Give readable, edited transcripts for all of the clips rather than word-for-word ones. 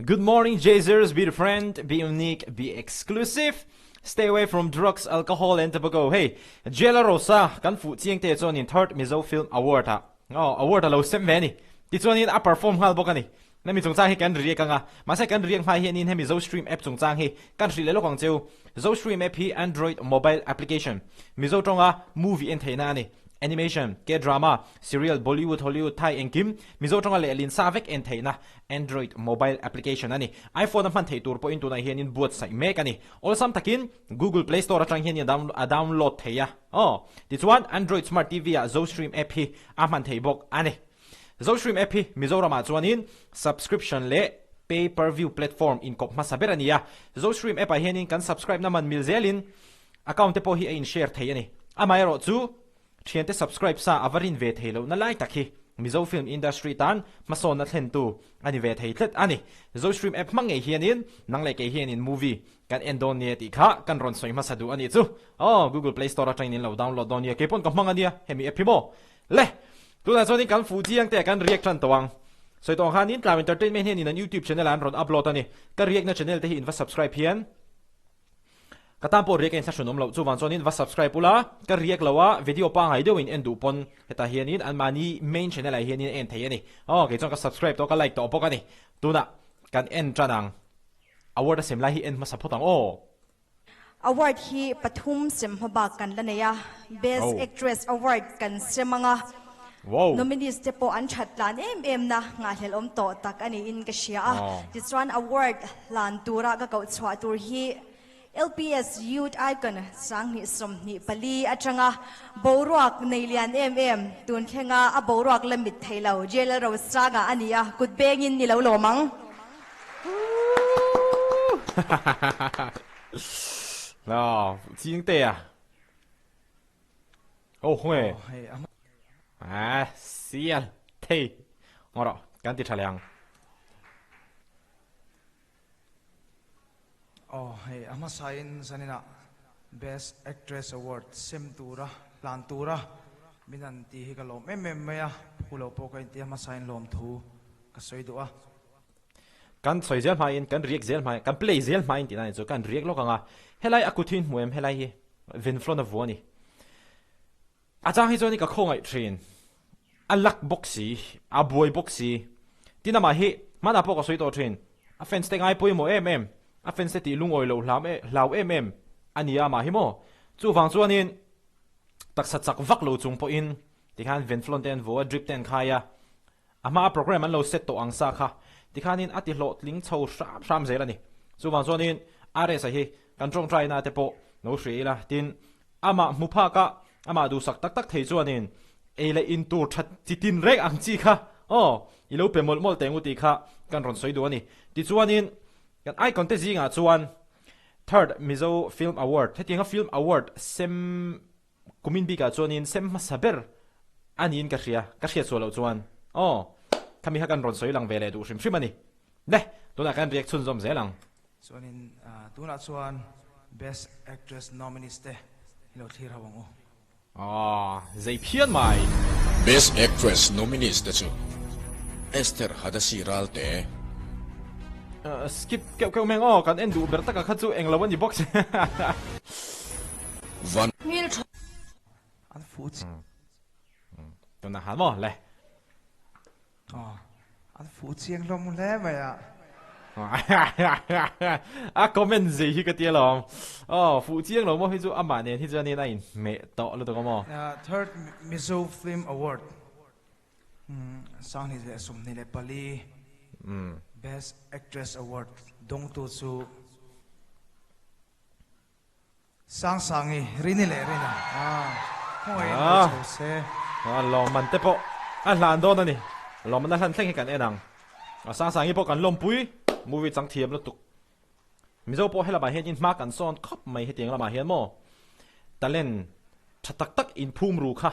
Good morning, Jazers. Be the friend, be unique, be exclusive. Stay away from drugs, alcohol, and tobacco. Hey, Lalrosanga'n kan fu chiang te chuan in third Mizo Film Award ha. Award a lo sem ve ni. Ti chuan in a perform hal bawk ani. Na mi chungchang hi kan riek anga. Ma sai kan riek mai hian in he Mizo Stream app chungchang hi kan ri le lo kang cheu. Zo Stream app hi Android mobile application. Mizo tonga movie en theina ani. Animation, K-drama, serial, Bollywood, Hollywood, Thai, and Kim. Mizo tonga le lin savek en theina Android mobile application ani. iPhone am fan thei tur po into na hian in buat sai mek ani. All sam takin Google Play Store atang hian in download theya. Ti chuan Android Smart TV a Zo Stream app hi a man thei bok ani. Zo Stream app hi Mizo rama chuan in subscription le pay-per-view platform in kop masaber ania. Zo Stream app a hian in kan subscribe naman milzelin account te po hi in share thei ani. Amai ro chu Chiante subscribe sa avarin ve thelo na lai takhi Mizo film industry tan mason na thlen tu ani ve thei tlet ani Zo Stream app mangai hianin nang le ke hianin movie kan endon ne ti kha kan ron soi masadu ani chu Google Play Store atang in lo download don ye ke pon ka mangania hemi app mo le tu na choni kan fu chiang te kan react tlan tawang soi tong hanin Cloud Entertainment hianin an YouTube channel an ron upload ani ka react na channel te hi in va subscribe hian katampo riek en sasunom lo chu wan chonin va subscribe pula ka riek lawa video pa ngai deuin en du pon heta hianin an mani main channel a hianin en thei ani ke chong ka subscribe to ka like to pok ani tuna kan en tranang award sem lai hi en ma sapotang award hi pathum sem hoba kan laneya best actress award kan semanga nominees te po an thatlan em na nga helom to tak ani in ka sia this one award lan tura ka kau chwa tur hi LPS Youth Icon sang ni som ni pali atanga boruak neilian tun khenga a boruak lamit thailo Lalrosanga'n ania kut bengin ni lo lomang chiang te hoi sial thei ngoro kan ti thaliang hey, ama sain sanina Best Actress Award semtura lantura minanti hi kalom maya pulo po ka inti ama sain lom thu ka soidua kan soi zel mai kan riek zel mai kan play zel mai ti nai chu kan riek lo kanga helai akuthin muem helai hi vin flon of woni achang hi choni ka khongai train alak boxi a boy boxi tinama hi mana po ka soi to train a fence te ngai poi mo a fence ti lungoi lo lau ania ma hi mo chu wang chuanin taksa chak vak lo chung po in ti khan ven flon ten vo drip ten khaya ama program an lo set to ang sa kha ti khanin ati lo tling chho sham zelani chu wang chuanin are sa hi kan tong try na te po no shri la tin ama mupha ka ama du sak tak tak thei chuanin ele in tur that chitin rek ang chi kha ilo pe mol tengu ti kha kan ron soi du ani ti chuanin kan icon te zinga chuan third Mizo Film Award hetinga film award sem kumin bi ka chuanin sem masaber anin ka hria chualo chuan kami hakan ron soi lang vele du shim ani ne tuna kan react chun zom zelang chuanin tuna chuan Best Actress nominees te lo thir hawango zai phian mai Best Actress nominees te chu Esther Hadasiral te skip keu meng kan endu berta ka khachu englawan di box van an food to na halmo le an food chiang lom le maya a comment gì hi ka tia long phụ chiang lo mo hi chu ama ne hi jani nai me to lo to mo third Mizo Film Award sang ni je som ni le pali Best Actress Award dong tu su sangi rini le rina hoi no se lo man te po a hlan do na ni lo man na hlan thleng kan enang sangi po kan lom pui movie chang thiam lo tuk Mizo po hela ba hen in ma kan son khop mai he tiang la ma hian mo talent thatak tak in phum ru kha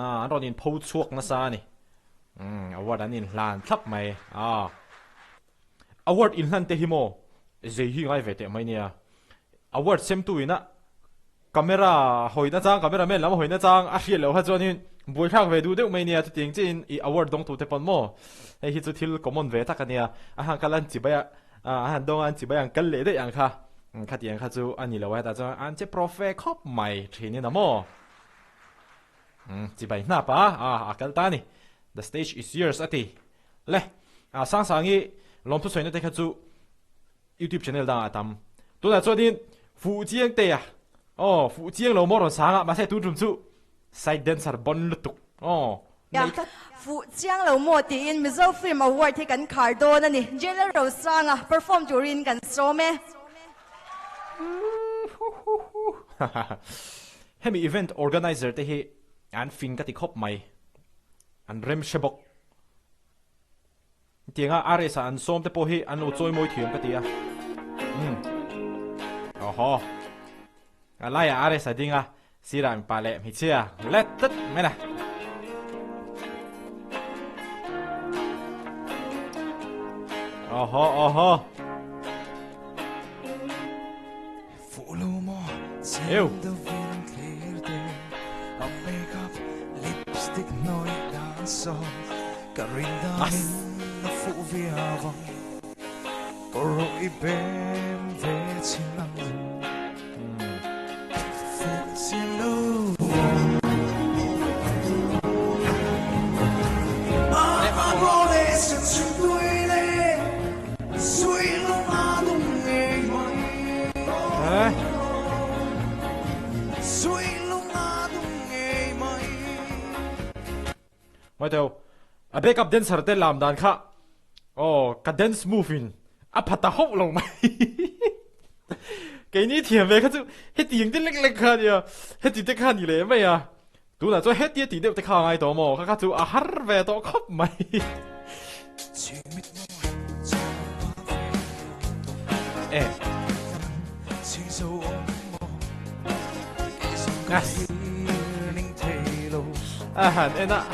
an ron in pho chuak na sa ni award an in hlan thlap mai award in hlan te hi mo zei hi ngai ve te mai nia award sem tu ina camera hoina chang camera man lam hoina chang a hrial lo ha chuanin bui thak ve du deuh mai nia ting chin I award dong tu te pon mo ei hi chu thil common ve takania a hang kalan chi baya han dong an chi ba yang kal le de yang kha khati yang kha chu ani lo wa ta cho an che profe khop mai thini na mo chi bai na pa akal ta ni the stage is yours ati le sang sangi lom thu soina te kha chu YouTube channel da atam tu na cho din fu chiang te fu chiang lo mo ron sang ma se tu drum chu side dancer bon lutuk phụ chiang lo mo ti in Mizo Film Award thi kan Cardo na ni Lalrosanga'n perform during kan so me hemi event organizer te hi an fin ka ti khop mai an rem shebok tianga are sa an som te po hi an uchoi moi thiam ka ti a oho alaya are sa dinga siram pale mi chia let tat mena oho follow mo yêu the wind clear day of makeup lipstick nói đã so karinda min na phụ vi havang rồi bên về xin lắng phụ xin lưu mai teo a backup dancer te lam dan kha ka dance move in a phata hop lo mai cái ní thiền về khá chú hết tiếng tên lệch kha đi hết tiếng tên kha đi lẽ mày tú là cho hết tiếng tiếng tên kha ngay đó mà khá chú hát về đó khóc mày hẳn em ạ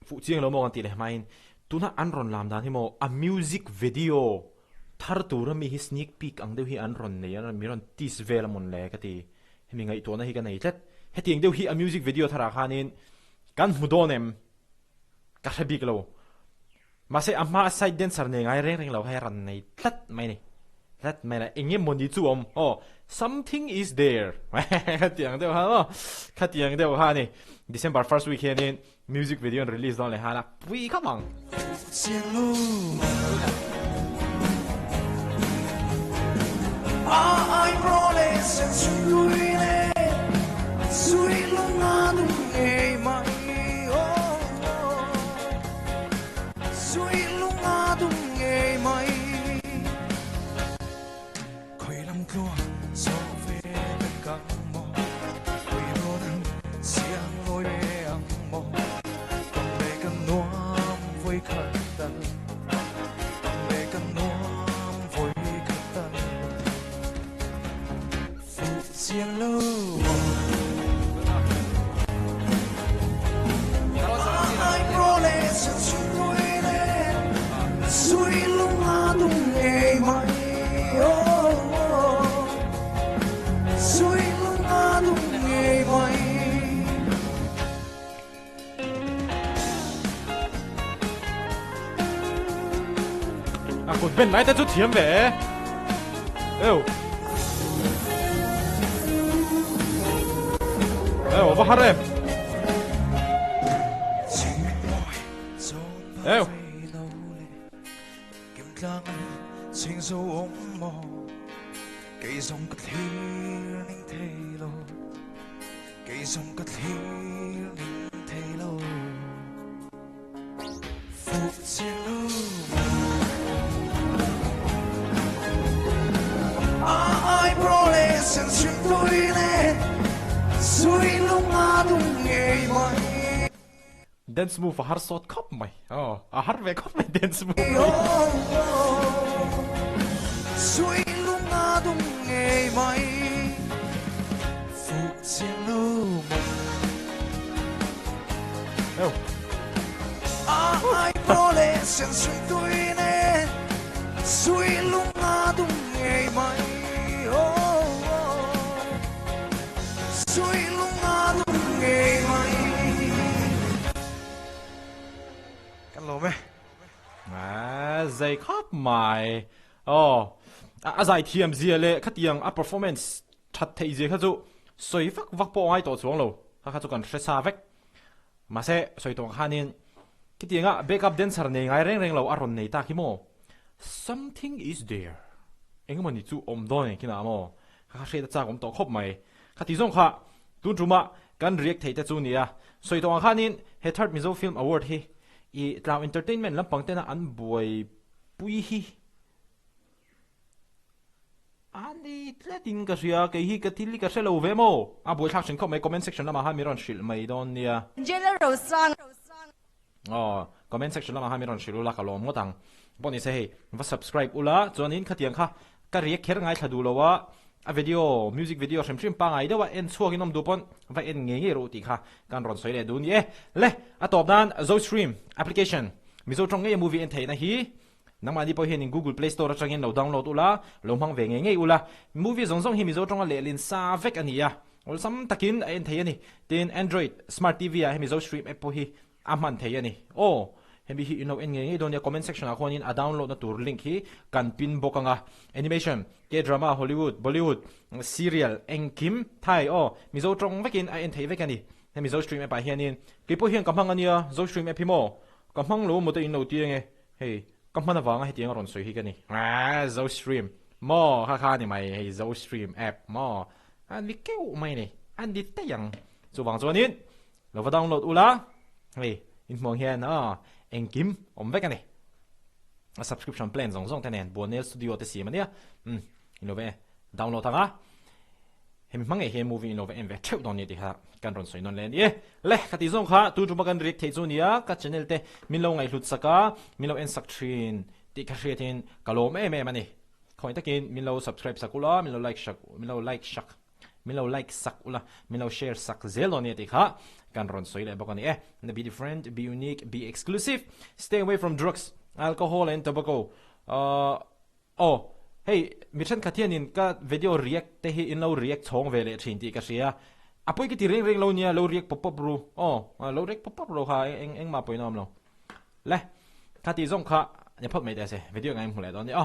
phụ chiêng lo mo anti le main tu na an ron lam dan hi mo a music video thar tu ra mi hi sneak peek ang deu hi an ron nei an mi ron tis vel mon le ka ti hemi ngai to na hi ka nei tlet hetiang deu hi a music video thara khanin kan mudonem ka habik lo ma se amma side dancer ne ngai reng lo hai ran nei tlat mai ni tlat mai la engem mon di chu something is there tiang deu ha ka tiang deu ha ni December first weekend in music video release don le ha la pui come on ai proles en suine sui lungadu ei mai sui lungadu ei mai khoi lam tua so ve bên cạnh mo khoi ro đang xiang lối ang mo con về căn nuam vui khẩn tân con về căn nuam vui khẩn tân phụ xiang lâu ai proles en suine sui lungadu ei mai sui lungadu ei mai cột bên lái ta chút thiếm về vad har du? Sing so mo cây sông cất hiên ninh thề lô cây sông cất hiên ninh thề lô phụ xin lô ai proles en sin tuine sui lunga dung ei mai dance move har sot khop mai har ve khop mai dance move sui lunga dung ei mai phụ xin lô ai proles en sin tuine sui lunga dung ei mai sui lunga dung ei mai dây khắp mày giải thiêm gì lệ khát tiếng performance thật thấy gì khát dụ xoay vắc bộ ai tổ xuống lâu khát dụ cần stress vách mà sẽ xoay tổ khanin cái tiếng backup dancer này ngay reng lâu aron này ta khi mò something is there anh mà đi chú đôi này khi nào mò khát sẽ ta cũng tổ khóc mày khát tiếng khát tuôn chú màกันเรียกเทแต่จูนี่สวยตัวข้านินเฮทัร์ดมิโซฟิล์มอวอร์ดฮีอีทราวเอนเตอร์เทนเมนต์ลำพังเต้นอันบวยปุยฮีอันนี้เล่ดินก็เสียกี่ฮีก็ทิลลี่ก็เซลล์เวโมบวยทักฉันเข้ามาคอมเมนต์เซกชันแล้วมาให้มีรอนชิลไม่โดนเนี่ยเจเนอเรลซังคอมเมนต์เซกชันแล้วมาให้มีรอนชิลอุลาก็ลงมั่วตังบนนี้เซ่ว่า subscribe อุลาจวนนี้ขัดยังค่ะก็เรียกแค่ไงถ้าดูแล้วว่าvideo music video ชิมปังไงเดี๋ยวว่าช่วงนี้น้องดูปนว่าเงี้ยรู้ตีค่ะการรอนสวยเลยดูนี่เลยตอบด้าน Zostream application มีโซตรงเงี้ย movie เอ็นเทนะฮีนังมาดีพอเห็นใน Google Play Store จังเงี้ยเราดาวน์โหลดอุละลงพังเวงเงี้ยอุละ movie ส่งฮีมีโซตรงเลลินซาเวกอันนี้อุลซ้ำตะกินเอ็นเทนี่เป็น Android Smart TV มี Zostream app พอฮีมันเทนี่โอ้เห็นบีฮีอินโนเอ็นเงี้ยโดนเนี่ย comment section คนนี้ดาวน์โหลดนะตัวลิงก์ฮีกันพินบอกกันanimation K-drama Hollywood Bollywood serial เอ็งคิมไทยมีโซตรงไว้กินเอ็นไทยไว้กันนี่ให้มีโซสตรีมแอปไปเฮียนี่กี่พวกเฮียกำพังอันนี้โซสตรีมแอปพี่โมกำพังรู้หมดตัวอินโนตีไงเฮ้ยกำพังน่ะฟังให้ตีงอรอนสวยฮีกันนี่โซสตรีมโมค่านี่ไม่ให้โซสตรีมแอปโมอันนี้เกี่ยวไม่นี่อันนี้แต่ยังส่วนบางส่วนนี้เราไปดาวน์โหลดอุละเฮ้ยอินมองเฮียนเอ็งคิมไว้กันนี่ subscription plan ส่งแทนบนเนี่ยสตูดิโอที่สี่มันเนี่ยอินโนเวดาวน์โหลดทั้งเห็นมั้งเห็น movie อินโนเวเอ็มเวทตอนนี้ดิครับการรอนสวยนนเล่นเลยคดีส่งค่ะตัวจุดมากันเรียกเทจูนี่กับ channel เตมิโลไงหลุดสักมิโลเอ็นสักทรีนติดกระเทียนกะโลมันนี่คอยตะกินมิโล subscribe สักอุละมิโล like สักมิโล like สักอุละมิโล share สักเซลล์นี่ดิค่ะการรอนสวยเลยบอกกันนี่be different be unique be exclusive stay away from drugs alcohol and tobaccoเฮ้ยมิชันขัดเทียนินก็วิดีโอเรียกแต่เห็นเราเรียกช่องเวลชินตีกันเสียปุ้ยกิติเร่งเราเนี่ยเราเรียกป๊อปรูเราเรียกป๊อปรูค่ะเอ็งมาปุ้ยน้องเราเลยขัดตีส่งค่ะอย่าพูดไม่ได้สิวิดีโอไงมึงเลยตอนนี้